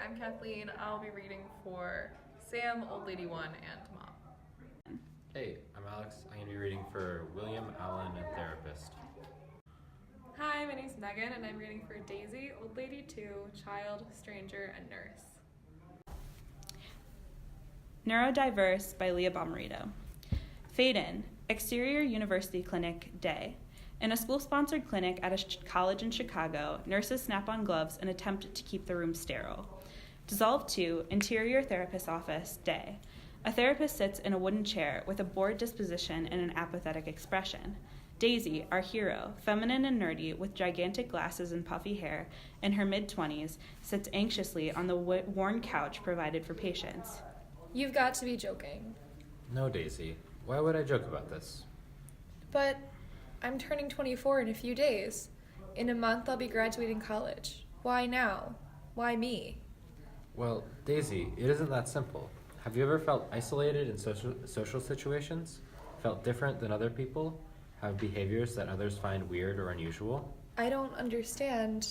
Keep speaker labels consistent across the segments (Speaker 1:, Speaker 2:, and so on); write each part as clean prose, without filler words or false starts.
Speaker 1: I'm Kathleen. I'll be reading for Sam, Old Lady 1, and Mom.
Speaker 2: Hey, I'm Alex. I'm going to be reading for William, Allen, and Therapist.
Speaker 1: Hi, my name's Megan, and I'm reading for Daisy, Old Lady 2, Child, Stranger, and Nurse.
Speaker 3: Neurodiverse by Leah Bomarito. Fade-in, exterior university clinic, day. In a school-sponsored clinic at a college in Chicago, nurses snap on gloves and attempt to keep the room sterile. Dissolve 2, interior therapist office, day. A therapist sits in a wooden chair with a bored disposition and an apathetic expression. Daisy, our hero, feminine and nerdy with gigantic glasses and puffy hair, in her mid-20s, sits anxiously on the worn couch provided for patients.
Speaker 4: You've got to be joking.
Speaker 2: No, Daisy. Why would I joke about this?
Speaker 4: But I'm turning 24 in a few days. In a month, I'll be graduating college. Why now? Why me?
Speaker 2: Well, Daisy, it isn't that simple. Have you ever felt isolated in social situations? Felt different than other people? Have behaviors that others find weird or unusual?
Speaker 4: I don't understand.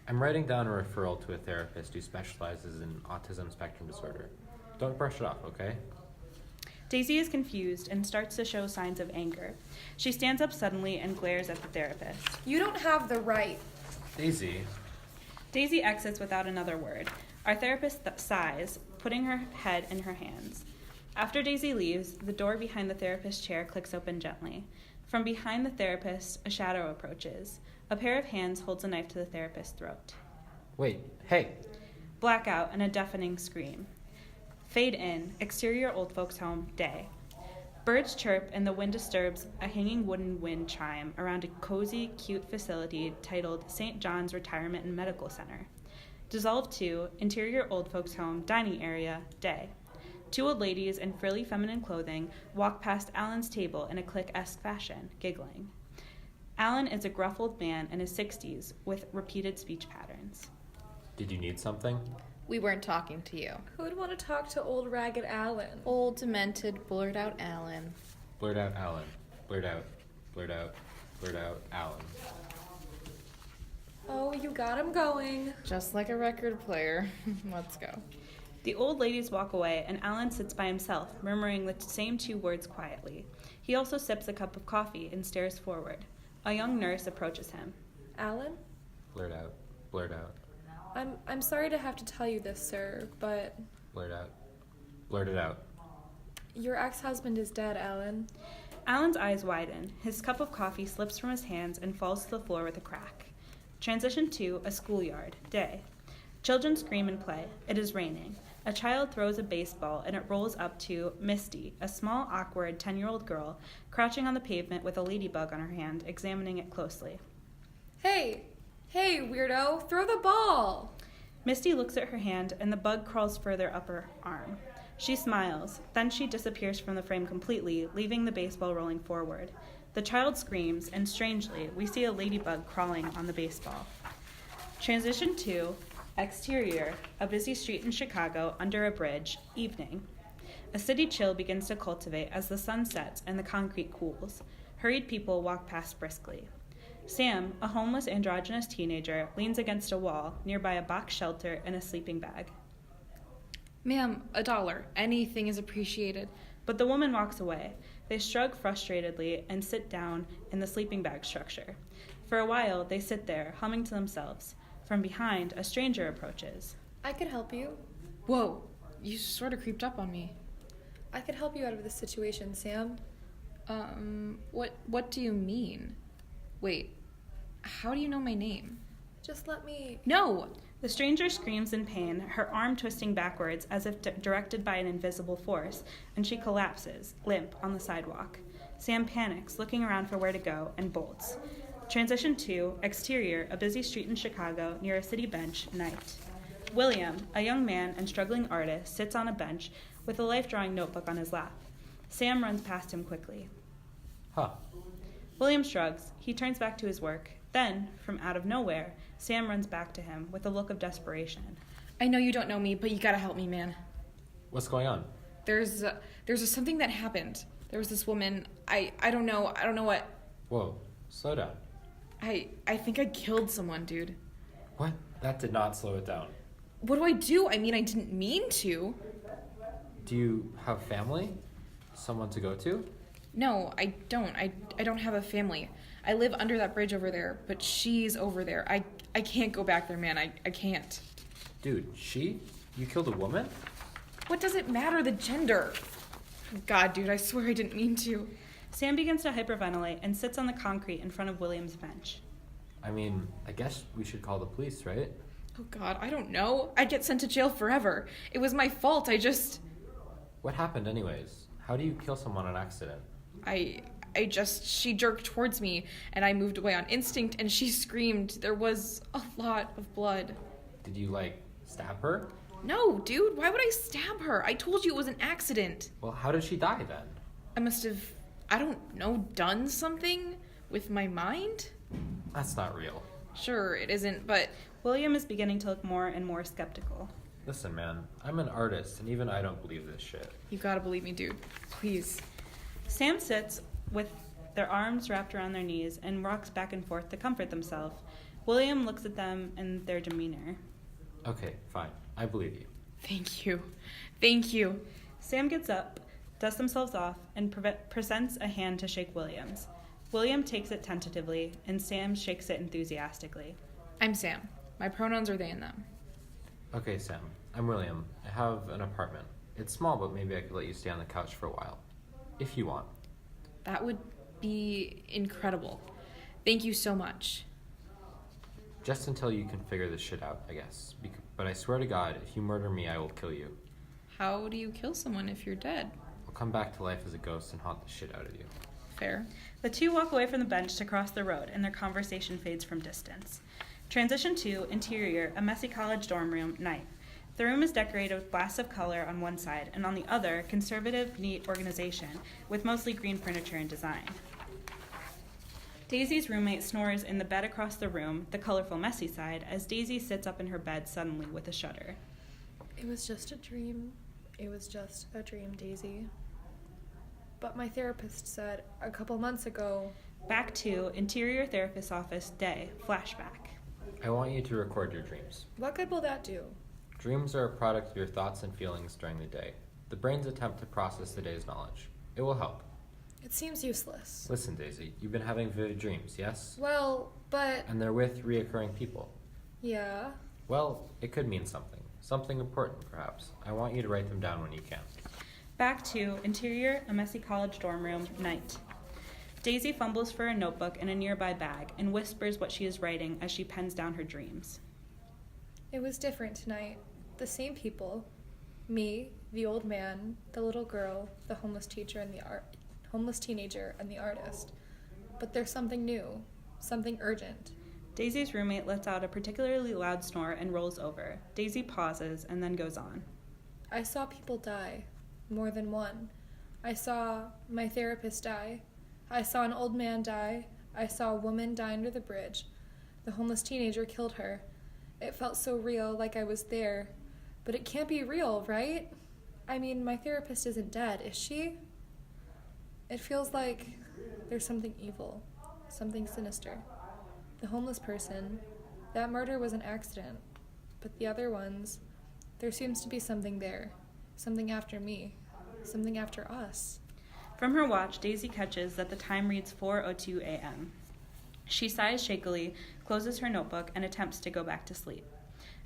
Speaker 2: I'm writing down a referral to a therapist who specializes in autism spectrum disorder. Don't brush it off, okay?
Speaker 3: Daisy is confused and starts to show signs of anger. She stands up suddenly and glares at the therapist.
Speaker 4: You don't have the right.
Speaker 2: Daisy.
Speaker 3: Daisy exits without another word. Our therapist sighs, putting her head in her hands. After Daisy leaves, the door behind the therapist's chair clicks open gently. From behind the therapist, a shadow approaches. A pair of hands holds a knife to the therapist's throat.
Speaker 2: Wait, hey!
Speaker 3: Blackout and a deafening scream. Fade in, exterior old folks' home, day. Birds chirp and the wind disturbs a hanging wooden wind chime around a cozy, cute facility titled St. John's Retirement and Medical Center. Dissolve 2, interior old folks' home, dining area, day. 2 old ladies in frilly feminine clothing walk past Alan's table in a clique-esque fashion, giggling. Alan is a gruff old man in his 60s with repeated speech patterns.
Speaker 2: Did you need something?
Speaker 5: We weren't talking to you.
Speaker 4: Who'd want to talk to old ragged Alan?
Speaker 5: Old, demented, blurred out Alan.
Speaker 2: Blurt out Alan. Blurt out. Blurt out. Blurt out Alan.
Speaker 4: Oh, you got him going.
Speaker 5: Just like a record player. Let's go.
Speaker 3: The old ladies walk away, and Alan sits by himself, murmuring the same 2 words quietly. He also sips a cup of coffee and stares forward. A young nurse approaches him.
Speaker 4: Alan?
Speaker 2: Blurt out. Blurt out.
Speaker 4: I'm sorry to have to tell you this, sir, but
Speaker 2: Blurt out. Blurt it out.
Speaker 4: your ex-husband is dead, Alan.
Speaker 3: Alan's eyes widen. His cup of coffee slips from his hands and falls to the floor with a crack. Transition to a schoolyard, day. Children scream and play. It is raining. A child throws a baseball and it rolls up to Misty, a small, awkward 10-year-old girl, crouching on the pavement with a ladybug on her hand, examining it closely.
Speaker 4: Hey, weirdo, throw the ball.
Speaker 3: Misty looks at her hand and the bug crawls further up her arm. She smiles, then she disappears from the frame completely, leaving the baseball rolling forward. The child screams, and strangely, we see a ladybug crawling on the baseball. Transition to exterior, a busy street in Chicago under a bridge, evening. A city chill begins to cultivate as the sun sets and the concrete cools. Hurried people walk past briskly. Sam, a homeless androgynous teenager, leans against a wall, nearby a box shelter and a sleeping bag.
Speaker 5: Ma'am, $1. Anything is appreciated.
Speaker 3: But the woman walks away. They shrug frustratedly and sit down in the sleeping bag structure. For a while, they sit there, humming to themselves. From behind, a stranger approaches.
Speaker 4: I could help you.
Speaker 5: Whoa, you sort of creeped up on me.
Speaker 4: I could help you out of this situation, Sam.
Speaker 5: What do you mean? Wait, how do you know my name?
Speaker 4: Just let me...
Speaker 5: No!
Speaker 3: The stranger screams in pain, her arm twisting backwards as if directed by an invisible force, and she collapses, limp, on the sidewalk. Sam panics, looking around for where to go, and bolts. Transition to exterior, a busy street in Chicago near a city bench, night. William, a young man and struggling artist, sits on a bench with a life-drawing notebook on his lap. Sam runs past him quickly.
Speaker 2: Huh.
Speaker 3: William shrugs. He turns back to his work. Then, from out of nowhere, Sam runs back to him with a look of desperation.
Speaker 5: I know you don't know me, but you gotta help me, man.
Speaker 2: What's going on?
Speaker 5: There's something that happened. There was this woman. I don't know what.
Speaker 2: Whoa, slow down.
Speaker 5: I think I killed someone, dude.
Speaker 2: What? That did not slow it down.
Speaker 5: What do I do? I mean, I didn't mean to.
Speaker 2: Do you have family? Someone to go to?
Speaker 5: No, I don't. I don't have a family. I live under that bridge over there, but she's over there. I can't go back there, man. I can't.
Speaker 2: Dude, she? You killed a woman?
Speaker 5: What does it matter, the gender? God, dude, I swear I didn't mean to.
Speaker 3: Sam begins to hyperventilate and sits on the concrete in front of William's bench.
Speaker 2: I mean, I guess we should call the police, right?
Speaker 5: Oh, God, I don't know. I'd get sent to jail forever. It was my fault.
Speaker 2: What happened anyways? How do you kill someone on accident?
Speaker 5: She jerked towards me, and I moved away on instinct, and she screamed. There was a lot of blood.
Speaker 2: Did you, stab her?
Speaker 5: No, dude, why would I stab her? I told you it was an accident.
Speaker 2: Well, how did she die then?
Speaker 5: I must have, I don't know, done something with my mind?
Speaker 2: That's not real.
Speaker 5: Sure, it isn't, but...
Speaker 3: William is beginning to look more and more skeptical.
Speaker 2: Listen, man, I'm an artist, and even I don't believe this shit.
Speaker 5: You gotta believe me, dude. Please.
Speaker 3: Sam sits with their arms wrapped around their knees and rocks back and forth to comfort themselves. William looks at them and their demeanor.
Speaker 2: Okay, fine. I believe you.
Speaker 5: Thank you. Thank you.
Speaker 3: Sam gets up, dusts themselves off, and presents a hand to shake William's. William takes it tentatively, and Sam shakes it enthusiastically.
Speaker 5: I'm Sam. My pronouns are they and them.
Speaker 2: Okay, Sam. I'm William. I have an apartment. It's small, but maybe I could let you stay on the couch for a while. If you want.
Speaker 5: That would be incredible. Thank you so much.
Speaker 2: Just until you can figure this shit out, I guess. But I swear to God, if you murder me, I will kill you.
Speaker 5: How do you kill someone if you're dead?
Speaker 2: I'll come back to life as a ghost and haunt the shit out of you.
Speaker 5: Fair.
Speaker 3: The two walk away from the bench to cross the road, and their conversation fades from distance. Transition to interior, a messy college dorm room, night. The room is decorated with blasts of color on one side, and on the other, conservative, neat organization, with mostly green furniture and design. Daisy's roommate snores in the bed across the room, the colorful, messy side, as Daisy sits up in her bed suddenly with a shudder.
Speaker 4: It was just a dream. It was just a dream, Daisy. But my therapist said a couple months ago...
Speaker 3: Back to interior therapist's office, day, flashback.
Speaker 2: I want you to record your dreams.
Speaker 4: What good will that do?
Speaker 2: Dreams are a product of your thoughts and feelings during the day. The brain's attempt to process the day's knowledge. It will help.
Speaker 4: It seems useless.
Speaker 2: Listen, Daisy, you've been having vivid dreams, yes?
Speaker 4: Well, but...
Speaker 2: And they're with reoccurring people.
Speaker 4: Yeah?
Speaker 2: Well, it could mean something. Something important, perhaps. I want you to write them down when you can.
Speaker 3: Back to interior, a messy college dorm room, night. Daisy fumbles for a notebook in a nearby bag and whispers what she is writing as she pens down her dreams.
Speaker 4: It was different tonight. The same people. Me, the old man, the little girl, the homeless teacher and homeless teenager and the artist. But there's something new, something urgent.
Speaker 3: Daisy's roommate lets out a particularly loud snore and rolls over. Daisy pauses and then goes on.
Speaker 4: I saw people die. More than one. I saw my therapist die. I saw an old man die. I saw a woman die under the bridge. The homeless teenager killed her. It felt so real, like I was there. But it can't be real, right? I mean, my therapist isn't dead, is she? It feels like there's something evil, something sinister. The homeless person, that murder was an accident. But the other ones, there seems to be something there. Something after me. Something after us.
Speaker 3: From her watch, Daisy catches that the time reads 4:02 a.m. She sighs shakily, closes her notebook, and attempts to go back to sleep.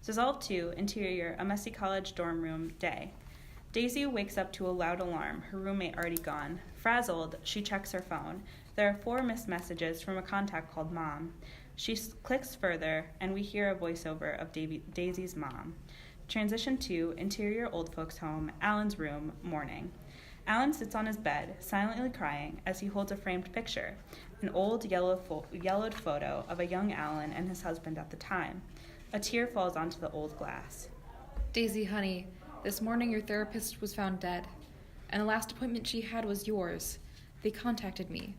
Speaker 3: Dissolve 2, interior, a messy college dorm room, day. Daisy wakes up to a loud alarm, her roommate already gone. Frazzled, she checks her phone. There are 4 missed messages from a contact called Mom. She clicks further, and we hear a voiceover of Daisy's mom. Transition 2, interior old folks' home, Alan's room, morning. Alan sits on his bed, silently crying, as he holds a framed picture, an old yellowed photo of a young Alan and his husband at the time. A tear falls onto the old glass.
Speaker 5: Daisy, honey, this morning your therapist was found dead, and the last appointment she had was yours. They contacted me.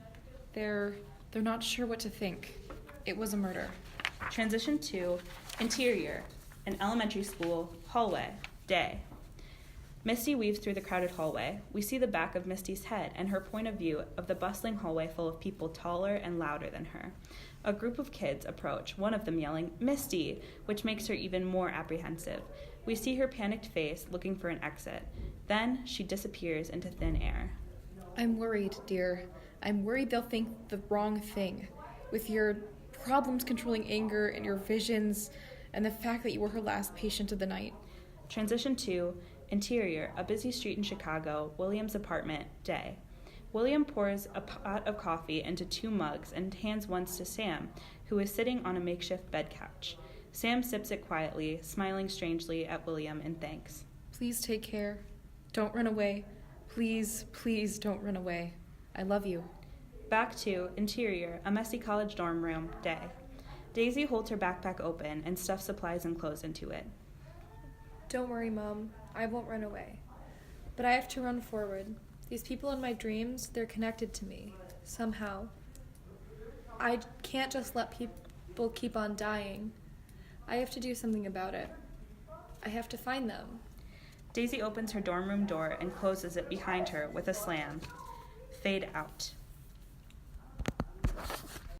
Speaker 5: They're not sure what to think. It was a murder.
Speaker 3: Transition 2, interior, an elementary school, hallway, day. Misty weaves through the crowded hallway. We see the back of Misty's head and her point of view of the bustling hallway full of people taller and louder than her. A group of kids approach, one of them yelling, "Misty!" which makes her even more apprehensive. We see her panicked face, looking for an exit. Then she disappears into thin air.
Speaker 5: I'm worried, dear. I'm worried they'll think the wrong thing. With your problems controlling anger and your visions and the fact that you were her last patient of the night.
Speaker 3: Transition to interior, a busy street in Chicago, William's apartment, day. William pours a pot of coffee into 2 mugs and hands one to Sam, who is sitting on a makeshift bed couch. Sam sips it quietly, smiling strangely at William in thanks.
Speaker 5: Please take care. Don't run away. Please, please don't run away. I love you.
Speaker 3: Back to interior, a messy college dorm room, day. Daisy holds her backpack open and stuffs supplies and clothes into it.
Speaker 4: Don't worry, Mom. I won't run away. But I have to run forward. These people in my dreams, they're connected to me, somehow. I can't just let people keep on dying. I have to do something about it. I have to find them.
Speaker 3: Daisy opens her dorm room door and closes it behind her with a slam. Fade out.